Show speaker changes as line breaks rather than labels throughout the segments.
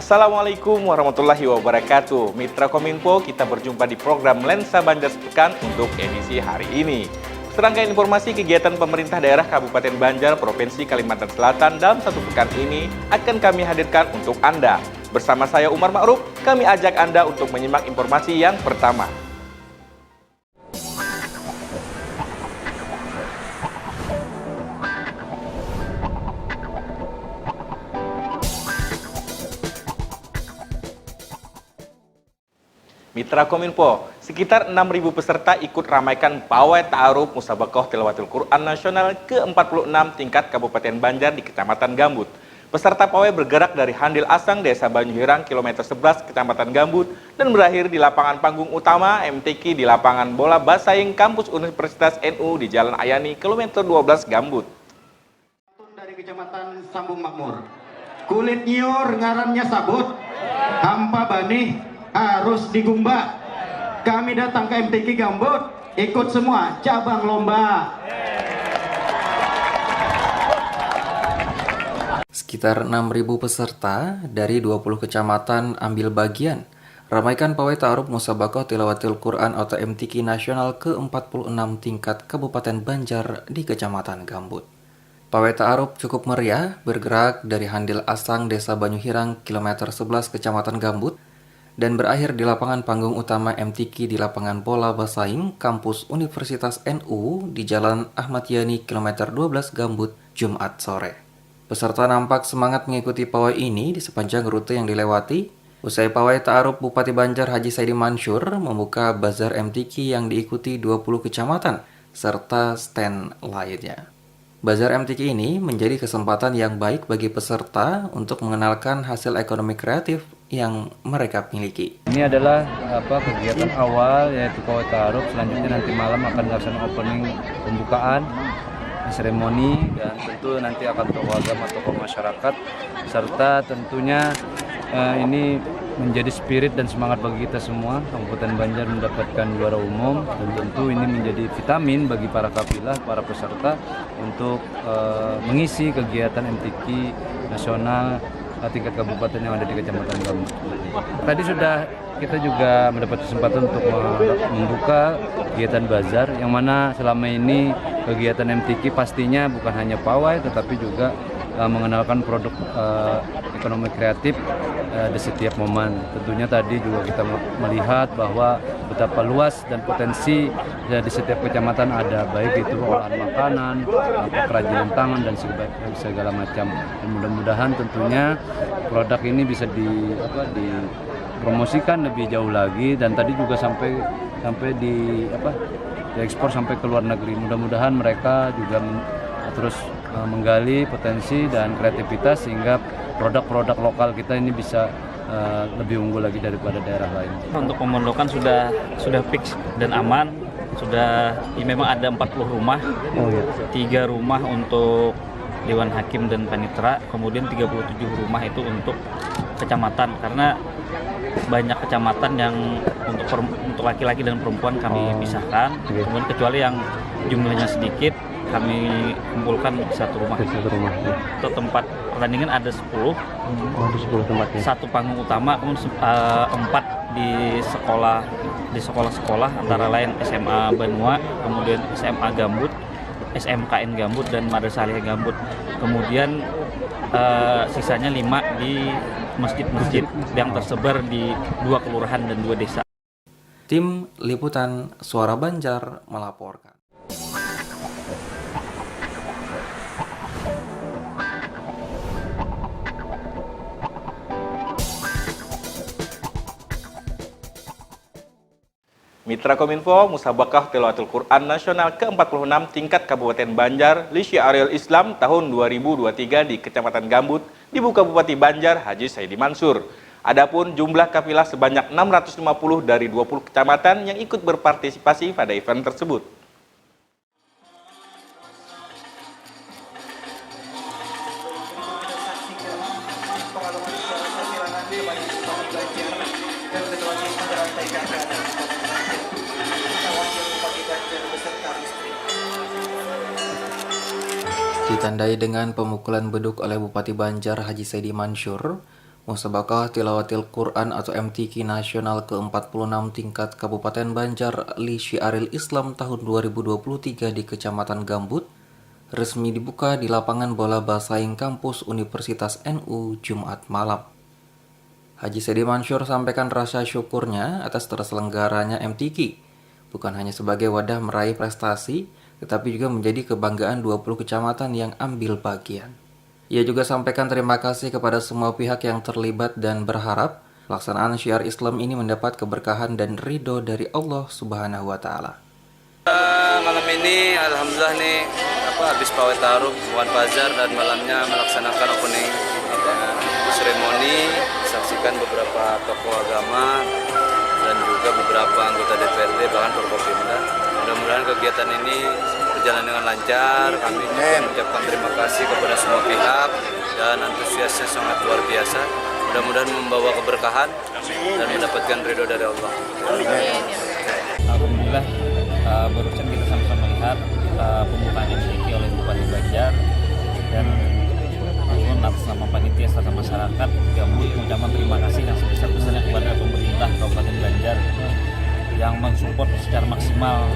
Assalamualaikum warahmatullahi wabarakatuh. Mitra Kominfo, kita berjumpa di program Lensa Banjar Sepekan untuk edisi hari ini. Serangkaian informasi kegiatan pemerintah daerah Kabupaten Banjar, Provinsi Kalimantan Selatan dalam satu pekan ini akan kami hadirkan untuk Anda. Bersama saya Umar Ma'ruf, kami ajak Anda untuk menyimak informasi yang pertama. Mitra Kominfo, sekitar 6.000 peserta ikut ramaikan pawai ta'aruf Musabaqah Tilawatul Quran Nasional ke-46 tingkat Kabupaten Banjar di Kecamatan Gambut. Peserta pawai bergerak dari Handil Asang, Desa Banyuhirang, kilometer 11, Kecamatan Gambut, dan berakhir di lapangan panggung utama MTQ di lapangan bola Basaing, Kampus Universitas NU di Jalan Ayani, kilometer 12, Gambut.
Dari Kecamatan Sambung Makmur, kulit nyiur ngarannya sabut, hampa bani harus digumba. Kami datang ke MTQ Gambut, ikut semua cabang lomba.
Sekitar 6.000 peserta dari 20 kecamatan ambil bagian ramaikan pawai ta'aruf Musabaqah Tilawatul Quran atau MTQ Nasional ke-46 tingkat Kabupaten Banjar di Kecamatan Gambut. Pawai ta'aruf cukup meriah, bergerak dari Handil Asang, Desa Banyuhirang, kilometer 11, Kecamatan Gambut, dan berakhir di lapangan panggung utama MTQ di lapangan bola Basaing, Kampus Universitas NU di Jalan Ahmad Yani, kilometer 12, Gambut, Jumat sore. Peserta nampak semangat mengikuti pawai ini di sepanjang rute yang dilewati. Usai pawai ta'aruf, Bupati Banjar Haji Saidi Mansur membuka bazar MTQ yang diikuti 20 kecamatan serta stand lainnya. Bazar MTQ ini menjadi kesempatan yang baik bagi peserta untuk mengenalkan hasil ekonomi kreatif yang mereka miliki.
Ini adalah kegiatan awal, yaitu pawai ta'aruf. Selanjutnya nanti malam akan dilaksanakan opening pembukaan, seremoni, dan tentu nanti akan tokoh agama, tokoh masyarakat, serta tentunya ini menjadi spirit dan semangat bagi kita semua. Kabupaten Banjar mendapatkan juara umum, dan tentu ini menjadi vitamin bagi para kafilah, para peserta untuk mengisi kegiatan MTQ nasional tingkat kabupaten yang ada di Kecamatan Gambut. Tadi sudah kita juga mendapat kesempatan untuk membuka kegiatan bazar, yang mana selama ini kegiatan MTQ pastinya bukan hanya pawai tetapi juga mengenalkan produk ekonomi kreatif di setiap momen. Tentunya tadi juga kita melihat bahwa betapa luas dan potensi di setiap kecamatan ada, baik itu olahan makanan, kerajinan tangan, dan segala macam. Dan mudah-mudahan tentunya produk ini bisa dipromosikan lebih jauh lagi, dan tadi juga sampai diekspor sampai ke luar negeri. Mudah-mudahan mereka juga terus menggali potensi dan kreativitas sehingga produk-produk lokal kita ini bisa lebih unggul lagi daripada daerah lain.
Untuk pemondokan sudah fix dan aman. Memang ada 40 rumah, 3 rumah untuk Dewan Hakim dan Panitera, kemudian 37 rumah itu untuk kecamatan, karena banyak kecamatan yang untuk laki-laki dan perempuan kami pisahkan, kemudian kecuali yang jumlahnya sedikit kami kumpulkan satu rumah. Untuk tempat pertandingan ada 10.
Ada 10 tempatnya.
Satu panggung utama, kemudian 4 di sekolah-sekolah antara lain SMA Banua, kemudian SMA Gambut, SMKN Gambut, dan Madrasah Aliyah Gambut. Kemudian sisanya 5 di masjid-masjid yang tersebar di 2 kelurahan dan 2 desa.
Tim Liputan Suara Banjar melaporkan.
Mitra Kominfo, Musabaqah Tilawatul Quran Nasional ke-46 tingkat Kabupaten Banjar li Syiaril Islam tahun 2023 di Kecamatan Gambut dibuka Bupati Banjar Haji Saidi Mansur. Adapun jumlah kafilah sebanyak 650 dari 20 kecamatan yang ikut berpartisipasi pada event tersebut.
Ditandai dengan pemukulan beduk oleh Bupati Banjar Haji Saidi Mansur, Musabaqah Tilawatil Quran atau MTQ Nasional ke-46 tingkat Kabupaten Banjar Li Syiaril Islam tahun 2023 di Kecamatan Gambut resmi dibuka di lapangan bola Basaing kampus Universitas NU Jumat malam. Haji Sedi Mansyur sampaikan rasa syukurnya atas terselenggaranya MTQ, bukan hanya sebagai wadah meraih prestasi, tetapi juga menjadi kebanggaan 20 kecamatan yang ambil bagian. Ia juga sampaikan terima kasih kepada semua pihak yang terlibat dan berharap pelaksanaan syiar Islam ini mendapat keberkahan dan ridho dari Allah Subhanahu wa Ta'ala.
Malam ini alhamdulillah nih habis pawai taruh Wan Fajar dan malamnya melaksanakan opening seremoni, saksikan beberapa tokoh agama dan juga beberapa anggota DPRD bahkan Forkopimda. Mudah-mudahan kegiatan ini berjalan dengan lancar. Kami mengucapkan terima kasih kepada semua pihak dan antusiasnya sangat luar biasa. Mudah-mudahan membawa keberkahan dan mendapatkan ridho dari Allah.
Alhamdulillah, barusan kita sama-sama melihat pembukaan MTQ oleh Bupati Banjar dan atas nama panitia serta masyarakat Gambut mengucapkan terima kasih yang sebesar-besarnya kepada pemerintah Kabupaten Banjar yang mensupport secara maksimal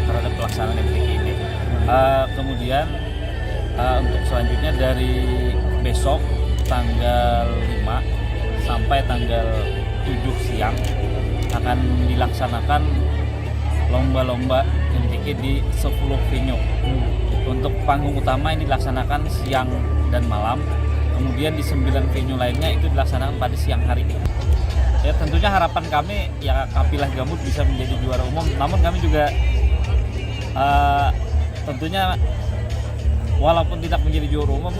terhadap pelaksanaan MTQ ini. Kemudian untuk selanjutnya dari besok tanggal 5 sampai tanggal 7 siang akan dilaksanakan lomba-lomba MTQ di 10 venue. Untuk panggung utama ini dilaksanakan siang dan malam, kemudian di 9 venue lainnya itu dilaksanakan pada siang hari. Ya tentunya harapan kami ya Kapilah Gambut bisa menjadi juara umum, namun kami juga tentunya walaupun tidak menjadi juara umum,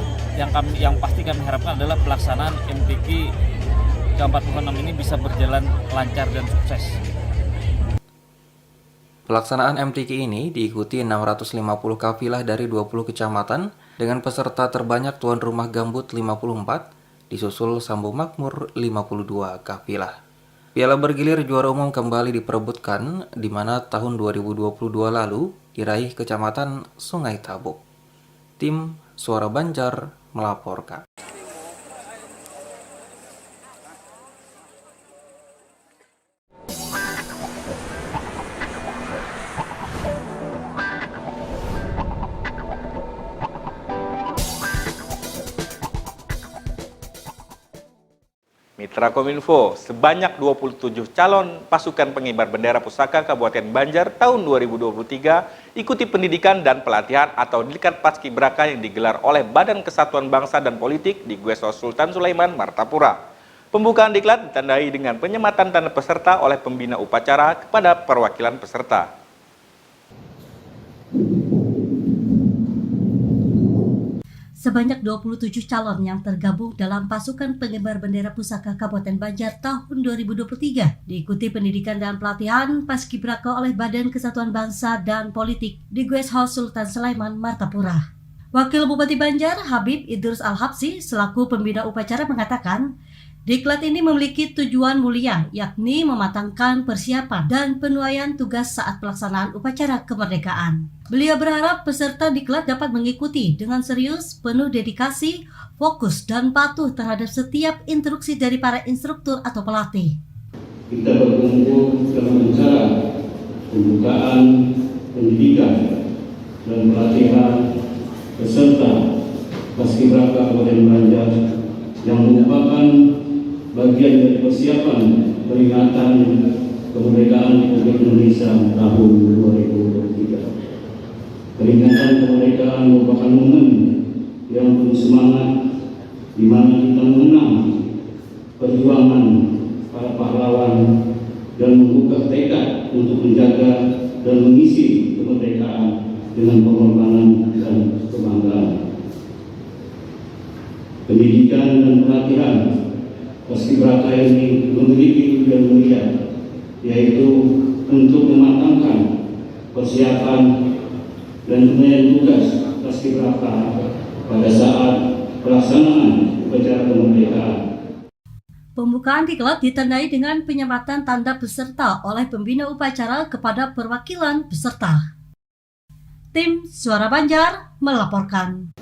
yang pasti kami harapkan adalah pelaksanaan MTQ ke-46 ini bisa berjalan lancar dan sukses.
Pelaksanaan MTQ ini diikuti 650 kafilah dari 20 kecamatan dengan peserta terbanyak tuan rumah Gambut 54, disusul Sambung Makmur 52 kafilah. Piala bergilir juara umum kembali diperebutkan di mana tahun 2022 lalu diraih Kecamatan Sungai Tabuk. Tim Suara Banjar melaporkan.
Mitra Kominfo, sebanyak 27 calon pasukan pengibar bendera pusaka Kabupaten Banjar tahun 2023 ikuti pendidikan dan pelatihan atau Diklat Paskibraka yang digelar oleh Badan Kesatuan Bangsa dan Politik di Guesos Sultan Sulaiman, Martapura. Pembukaan diklat ditandai dengan penyematan tanda peserta oleh pembina upacara kepada perwakilan peserta.
Sebanyak 27 calon yang tergabung dalam pasukan pengibar bendera pusaka Kabupaten Banjar tahun 2023 diikuti pendidikan dan pelatihan Paskibraka oleh Badan Kesatuan Bangsa dan Politik di Guest House Sultan Sulaiman, Martapura. Wakil Bupati Banjar, Habib Idrus Al-Habsi, selaku pembina upacara mengatakan, diklat ini memiliki tujuan mulia, yakni mematangkan persiapan dan penuaian tugas saat pelaksanaan upacara kemerdekaan. Beliau berharap peserta diklat dapat mengikuti dengan serius, penuh dedikasi, fokus, dan patuh terhadap setiap instruksi dari para instruktur atau pelatih.
Kita berkumpul dalam acara pembukaan pendidikan dan pelatihan peserta Paskibraka Kabupaten Banjar yang merupakan bagian dari persiapan peringatan kemerdekaan Republik Indonesia tahun 2023. Peringatan kemerdekaan merupakan momen yang penuh semangat di mana kita mengenang perjuangan para pahlawan dan membuka tekad untuk menjaga dan mengisi kemerdekaan dengan pengorbanan dan kebanggaan. Pendidikan dan pelatihan Paskibraka ini memiliki tujuan mulia, yaitu untuk mematangkan persiapan dan penunaian tugas Paskibraka pada saat pelaksanaan upacara kemerdekaan.
Pembukaan diklat ditandai dengan penyematan tanda peserta oleh pembina upacara kepada perwakilan peserta. Tim Suara Banjar melaporkan.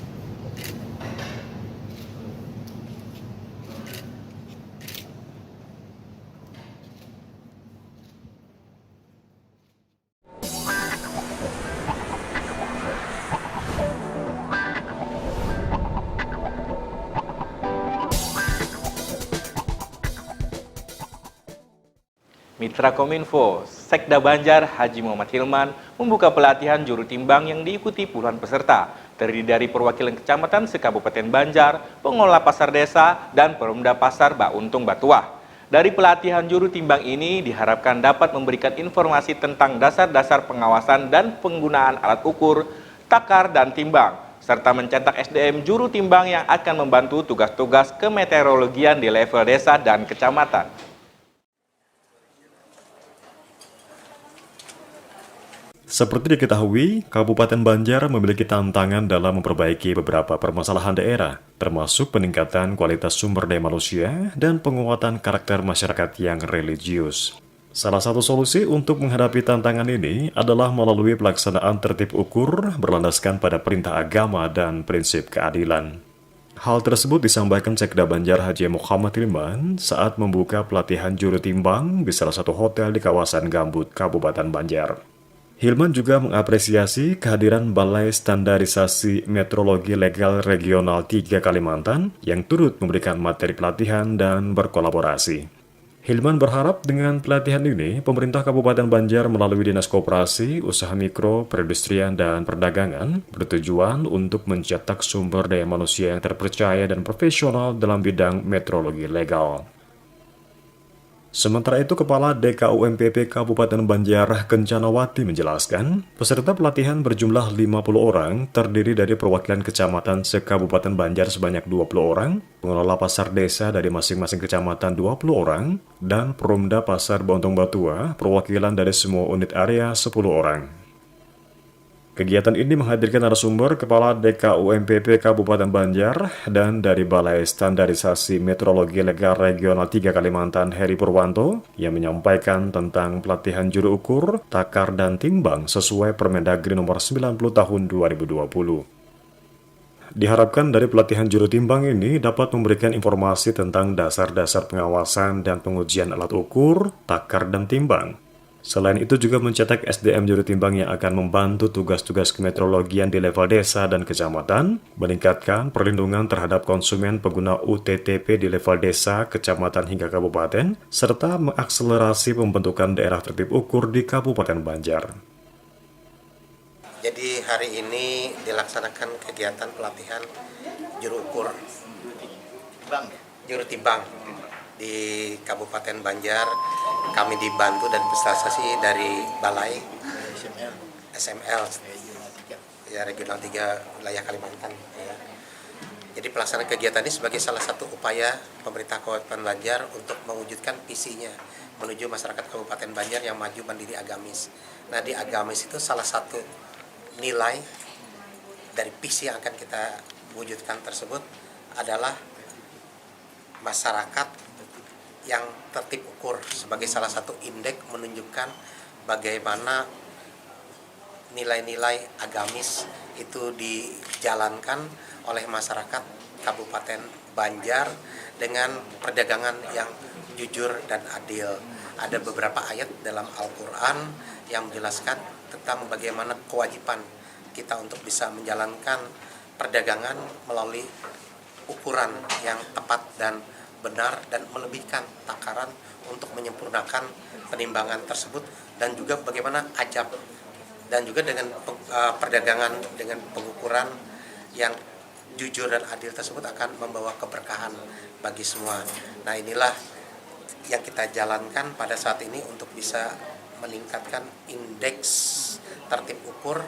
Mitra Kominfo, Sekda Banjar Haji Muhammad Hilman membuka pelatihan juru timbang yang diikuti puluhan peserta, terdiri dari perwakilan kecamatan se-Kabupaten Banjar, pengelola pasar desa, dan Perumda Pasar Bauntung Batuah. Dari pelatihan juru timbang ini diharapkan dapat memberikan informasi tentang dasar-dasar pengawasan dan penggunaan alat ukur, takar, dan timbang, serta mencetak SDM juru timbang yang akan membantu tugas-tugas kemeteorologian di level desa dan kecamatan.
Seperti diketahui, Kabupaten Banjar memiliki tantangan dalam memperbaiki beberapa permasalahan daerah, termasuk peningkatan kualitas sumber daya manusia dan penguatan karakter masyarakat yang religius. Salah satu solusi untuk menghadapi tantangan ini adalah melalui pelaksanaan tertib ukur berlandaskan pada perintah agama dan prinsip keadilan. Hal tersebut disampaikan Sekda Banjar Haji Muhammad Hilman saat membuka pelatihan juru timbang di salah satu hotel di kawasan Gambut, Kabupaten Banjar. Hilman juga mengapresiasi kehadiran Balai Standarisasi Metrologi Legal Regional 3 Kalimantan yang turut memberikan materi pelatihan dan berkolaborasi. Hilman berharap dengan pelatihan ini, pemerintah Kabupaten Banjar melalui Dinas Koperasi, Usaha Mikro, Perindustrian, dan Perdagangan bertujuan untuk mencetak sumber daya manusia yang terpercaya dan profesional dalam bidang metrologi legal. Sementara itu, Kepala DKUMPP Kabupaten Banjar Kencanawati menjelaskan, peserta pelatihan berjumlah 50 orang, terdiri dari perwakilan kecamatan se-Kabupaten Banjar sebanyak 20 orang, pengelola pasar desa dari masing-masing kecamatan 20 orang, dan Perumda Pasar Bauntung Batuah, perwakilan dari semua unit area 10 orang. Kegiatan ini menghadirkan narasumber Kepala DKUMPP Kabupaten Banjar dan dari Balai Standarisasi Metrologi Legal Regional 3 Kalimantan Heri Purwanto yang menyampaikan tentang pelatihan juru ukur, takar, dan timbang sesuai Permendagri Nomor 90 Tahun 2020. Diharapkan dari pelatihan juru timbang ini dapat memberikan informasi tentang dasar-dasar pengawasan dan pengujian alat ukur, takar, dan timbang. Selain itu juga mencetak SDM juru timbang yang akan membantu tugas-tugas kemetrologian di level desa dan kecamatan, meningkatkan perlindungan terhadap konsumen pengguna UTTP di level desa, kecamatan hingga kabupaten, serta mengakselerasi pembentukan daerah tertib ukur di Kabupaten Banjar.
Jadi hari ini dilaksanakan kegiatan pelatihan juru ukur, juru timbang di Kabupaten Banjar. Kami dibantu dan fasilitasi dari Balai SML ya, Regional 3 wilayah Kalimantan ya. Jadi pelaksanaan kegiatan ini sebagai salah satu upaya pemerintah Kabupaten Banjar untuk mewujudkan visinya menuju masyarakat Kabupaten Banjar yang maju, mandiri, agamis. Nah, di agamis itu salah satu nilai dari visi yang akan kita wujudkan tersebut adalah masyarakat yang tertib ukur sebagai salah satu indeks menunjukkan bagaimana nilai-nilai agamis itu dijalankan oleh masyarakat Kabupaten Banjar dengan perdagangan yang jujur dan adil. Ada beberapa ayat dalam Al-Quran yang menjelaskan tentang bagaimana kewajiban kita untuk bisa menjalankan perdagangan melalui ukuran yang tepat dan benar dan melebihkan takaran untuk menyempurnakan penimbangan tersebut, dan juga bagaimana ajab dan juga dengan perdagangan dengan pengukuran yang jujur dan adil tersebut akan membawa keberkahan bagi semua. Nah, inilah yang kita jalankan pada saat ini untuk bisa meningkatkan indeks tertib ukur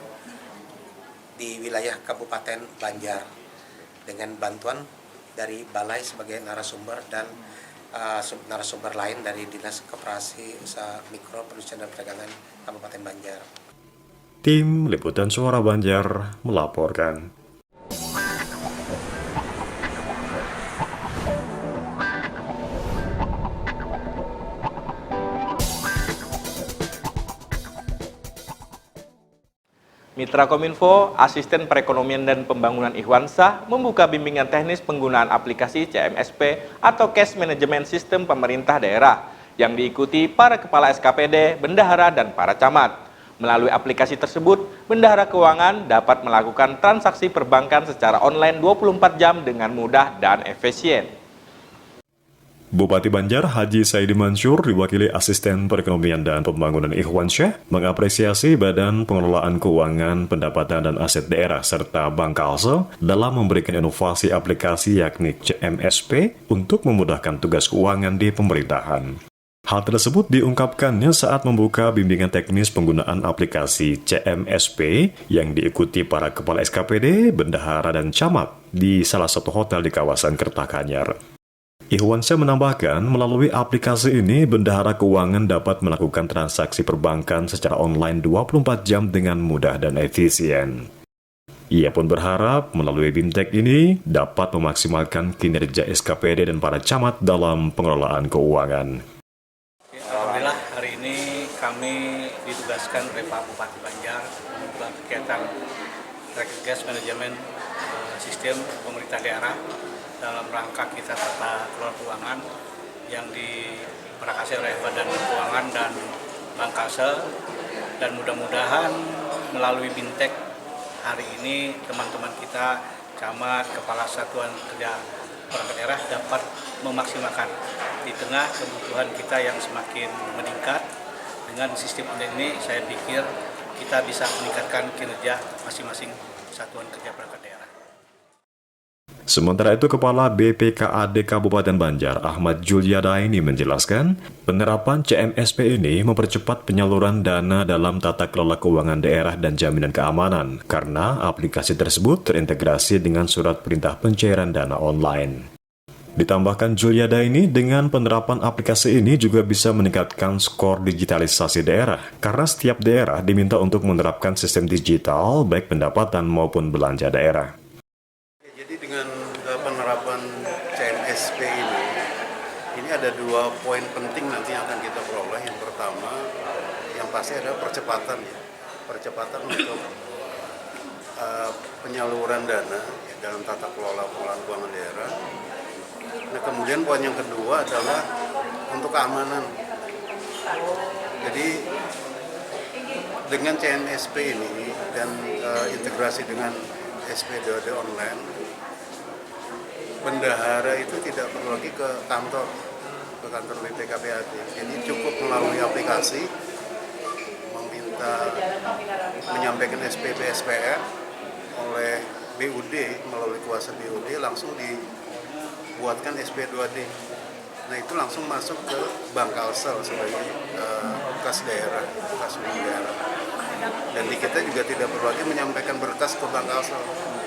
di wilayah Kabupaten Banjar dengan bantuan dari Balai sebagai narasumber dan narasumber lain dari Dinas Koperasi, Usaha Mikro, Perindustrian, dan Perdagangan Kabupaten Banjar.
Tim Liputan Suara Banjar melaporkan.
Mitra Kominfo, Asisten Perekonomian dan Pembangunan Ihwansyah membuka bimbingan teknis penggunaan aplikasi CMSP atau Cash Management System pemerintah daerah yang diikuti para kepala SKPD, bendahara, dan para camat. Melalui aplikasi tersebut, bendahara keuangan dapat melakukan transaksi perbankan secara online 24 jam dengan mudah dan efisien.
Bupati Banjar Haji Saidi Mansur diwakili Asisten Perekonomian dan Pembangunan Ikhwansyah mengapresiasi Badan Pengelolaan Keuangan Pendapatan dan Aset Daerah serta Bank Kalsel dalam memberikan inovasi aplikasi yakni CMSP untuk memudahkan tugas keuangan di pemerintahan. Hal tersebut diungkapkannya saat membuka bimbingan teknis penggunaan aplikasi CMSP yang diikuti para kepala SKPD, bendahara, dan camat di salah satu hotel di kawasan Kertakanyar. Ikhwansyah menambahkan, melalui aplikasi ini, bendahara keuangan dapat melakukan transaksi perbankan secara online 24 jam dengan mudah dan efisien. Ia pun berharap melalui BIMTEK ini dapat memaksimalkan kinerja SKPD dan para camat dalam pengelolaan keuangan.
Alhamdulillah hari ini kami ditugaskan oleh Pak Bupati Banjar membuat kegiatan Gas Manajemen Sistem Pemerintah Daerah dalam rangka kita tata kelola keuangan yang diperakasi oleh Badan Keuangan dan Bank Kalsel, dan mudah-mudahan melalui BIMTEK hari ini teman-teman kita camat, kepala satuan kerja perangkat daerah dapat memaksimalkan di tengah kebutuhan kita yang semakin meningkat. Dengan sistem online ini saya pikir kita bisa meningkatkan kinerja masing-masing satuan kerja perangkat daerah.
Sementara itu, Kepala BPKAD Kabupaten Banjar, Ahmad Juliadaini menjelaskan, penerapan CMSP ini mempercepat penyaluran dana dalam tata kelola keuangan daerah dan jaminan keamanan, karena aplikasi tersebut terintegrasi dengan surat perintah pencairan dana online. Ditambahkan Juliadaini, dengan penerapan aplikasi ini juga bisa meningkatkan skor digitalisasi daerah, karena setiap daerah diminta untuk menerapkan sistem digital, baik pendapatan maupun belanja daerah.
Dengan penerapan CMSP ini ada 2 poin penting nanti yang akan kita peroleh. Yang pertama, yang pasti adalah percepatan untuk penyaluran dana dalam tata kelola pengelolaan keuangan daerah. Nah, kemudian poin yang kedua adalah untuk keamanan. Jadi dengan CMSP ini dan integrasi dengan SP2D online, bendahara itu tidak perlu lagi ke kantor BPKPAD. Jadi cukup melalui aplikasi menyampaikan SPP SPR oleh BUD melalui kuasa BUD, langsung dibuatkan SP2D. Nah, itu langsung masuk ke Bank Kalsel sebagai kas daerah, kas umum daerah. Dan di kita juga tidak perlu lagi menyampaikan berkas ke Bank Kalsel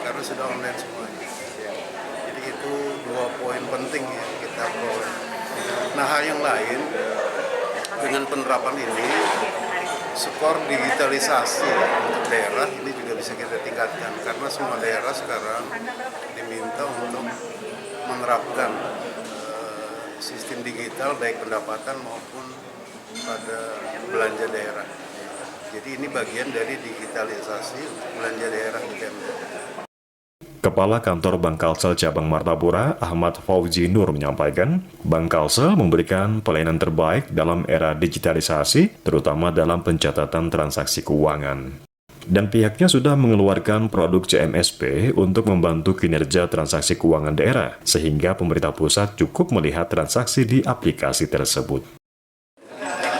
karena sudah online semuanya. Jadi itu 2 poin penting yang kita peroleh. Nah, hal yang lain dengan penerapan ini, skor digitalisasi untuk daerah ini juga bisa kita tingkatkan, karena semua daerah sekarang diminta untuk menerapkan sistem digital baik pendapatan maupun pada belanja daerah. Jadi ini bagian dari digitalisasi untuk belanja daerah di Pemda.
Kepala Kantor Bank Kalsel Cabang Martapura, Ahmad Fauzi Nur menyampaikan, Bank Kalsel memberikan pelayanan terbaik dalam era digitalisasi, terutama dalam pencatatan transaksi keuangan. Dan pihaknya sudah mengeluarkan produk CMSP untuk membantu kinerja transaksi keuangan daerah, sehingga pemerintah pusat cukup melihat transaksi di aplikasi tersebut.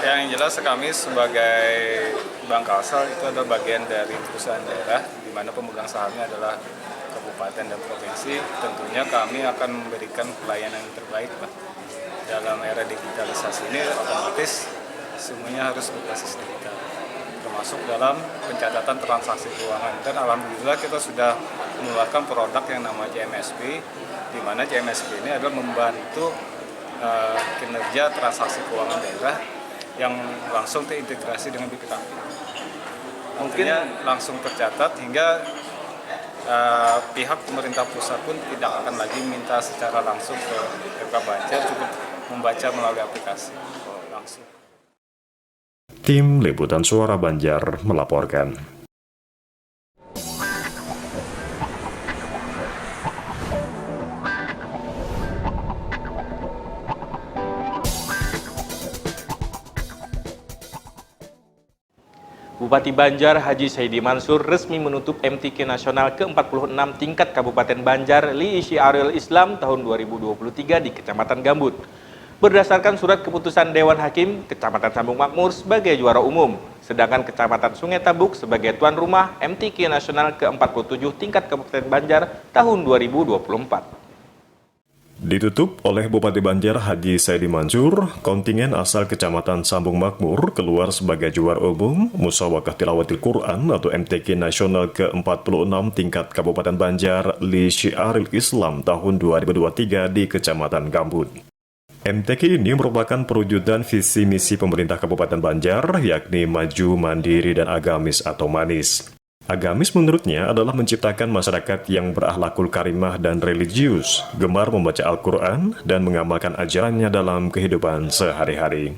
Yang jelas kami sebagai Bank Kalsel itu adalah bagian dari perusahaan daerah, di mana pemegang sahamnya adalah kabupaten dan provinsi. Tentunya kami akan memberikan pelayanan yang terbaik, Pak. Dalam era digitalisasi ini otomatis semuanya harus berbasis digital, termasuk dalam pencatatan transaksi keuangan. Dan alhamdulillah kita sudah mengeluarkan produk yang namanya CMSP, di mana CMSP ini adalah membantu kinerja transaksi keuangan daerah yang langsung terintegrasi dengan BPKP. Mungkin langsung tercatat hingga pihak pemerintah pusat pun tidak akan lagi minta secara langsung ke BPK Banjar, cukup membaca melalui aplikasi langsung.
Tim Liputan Suara Banjar melaporkan.
Bupati Banjar Haji Saidi Mansur resmi menutup MTQ Nasional ke-46 tingkat Kabupaten Banjar Li Syiarul Islam tahun 2023 di Kecamatan Gambut. Berdasarkan surat keputusan Dewan Hakim, Kecamatan Sambung Makmur sebagai juara umum, sedangkan Kecamatan Sungai Tabuk sebagai tuan rumah MTQ Nasional ke-47 tingkat Kabupaten Banjar tahun 2024.
Ditutup oleh Bupati Banjar Haji Saidi Mansur, kontingen asal Kecamatan Sambung Makmur keluar sebagai juara umum Musabaqah Tilawatil Quran atau MTQ Nasional ke-46 tingkat Kabupaten Banjar Li Syiaril Islam tahun 2023 di Kecamatan Gambut. MTQ ini merupakan perwujudan visi misi pemerintah Kabupaten Banjar, yakni maju, mandiri, dan agamis atau manis. Agamis menurutnya adalah menciptakan masyarakat yang berakhlakul karimah dan religius, gemar membaca Al-Quran, dan mengamalkan ajarannya dalam kehidupan sehari-hari.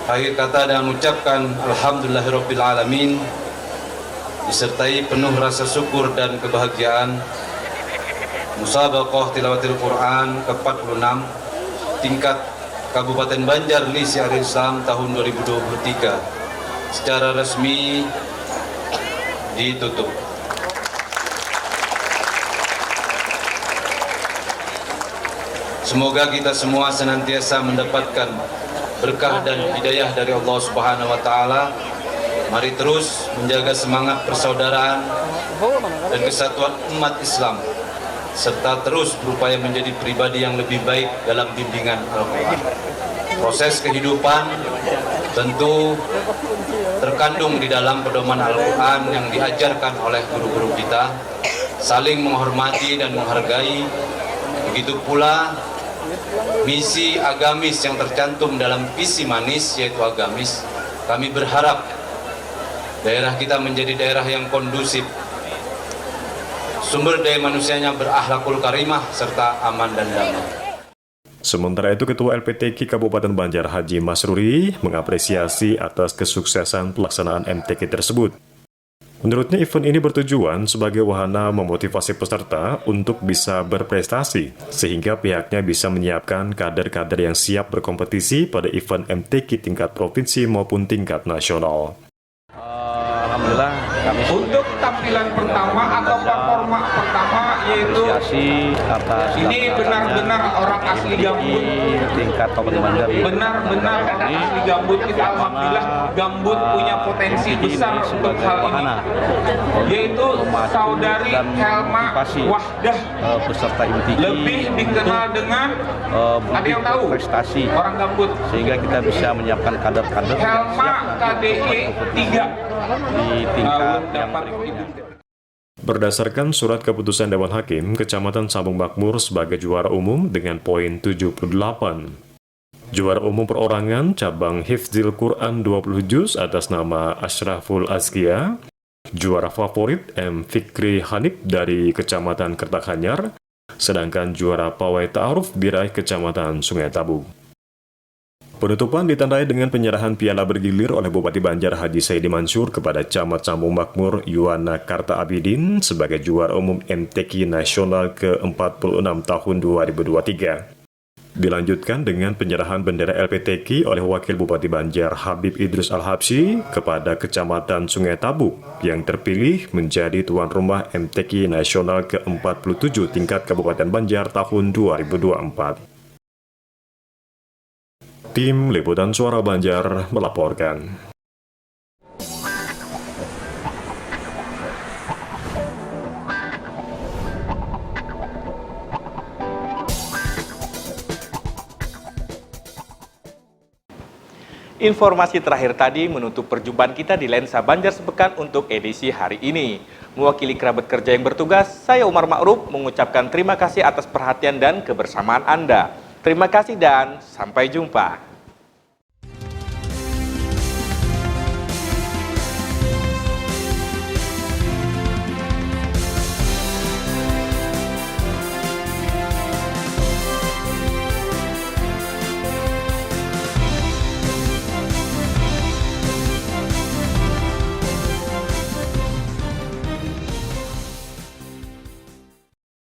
Akhir kata dan mengucapkan Alhamdulillahirrabbilalamin, disertai penuh rasa syukur dan kebahagiaan, Musabaqah Tilawatil Quran ke-46 tingkat Kabupaten Banjar Li Syiaril Islam tahun 2023 secara resmi ditutup. Semoga kita semua senantiasa mendapatkan berkah dan hidayah dari Allah Subhanahu wa taala. Mari terus menjaga semangat persaudaraan dan kesatuan umat Islam, serta terus berupaya menjadi pribadi yang lebih baik dalam bimbingan Al-Quran. Proses kehidupan tentu terkandung di dalam pedoman Al-Quran yang diajarkan oleh guru-guru kita, saling menghormati dan menghargai. Begitu pula misi agamis yang tercantum dalam visi manis, yaitu agamis. Kami berharap daerah kita menjadi daerah yang kondusif, sumber daya manusianya berakhlakul karimah serta aman dan damai.
Sementara itu, Ketua LPTQ Kabupaten Banjar Haji Masruri mengapresiasi atas kesuksesan pelaksanaan MTQ tersebut. Menurutnya, event ini bertujuan sebagai wahana memotivasi peserta untuk bisa berprestasi, sehingga pihaknya bisa menyiapkan kader-kader yang siap berkompetisi pada event MTQ tingkat provinsi maupun tingkat nasional.
Alhamdulillah kami
untuk tampilan pertama atau performa pertama yaitu
atas
ini benar-benar orang asli Gambut,
tingkat Kabupaten Banjar,
benar-benar orang asli Gambut. Kita alhamdulillah Gambut punya potensi besar untuk hal ini, yaitu saudari Helma Wahdah,
peserta MTQ,
lebih dikenal dengan ada yang tahu
prestasi
orang Gambut,
sehingga kita bisa menyiapkan kader-kader
Helma KDE 3
di tingkat yang berikutnya.
Berdasarkan surat keputusan Dewan Hakim, Kecamatan Sambung Makmur sebagai juara umum dengan poin 78. Juara umum perorangan cabang Hifdzil Quran 20 juz atas nama Ashraful Azkia. Juara favorit M. Fikri Hanif dari Kecamatan Kertakhanyar. Sedangkan juara pawai ta'aruf diraih Kecamatan Sungai Tabuk. Penutupan ditandai dengan penyerahan piala bergilir oleh Bupati Banjar Haji Saidi Mansur kepada Camat Sambung Makmur Yuwana Karta Abidin sebagai juara umum MTQ Nasional ke-46 tahun 2023. Dilanjutkan dengan penyerahan bendera LPTQ oleh Wakil Bupati Banjar Habib Idrus Al-Habsyi kepada Kecamatan Sungai Tabuk yang terpilih menjadi tuan rumah MTQ Nasional ke-47 tingkat Kabupaten Banjar tahun 2024. Tim Liputan Suara Banjar melaporkan.
Informasi terakhir tadi menutup perjumpaan kita di Lensa Banjar Sepekan untuk edisi hari ini. Mewakili kerabat kerja yang bertugas, saya Umar Ma'ruf mengucapkan terima kasih atas perhatian dan kebersamaan Anda. Terima kasih dan sampai jumpa.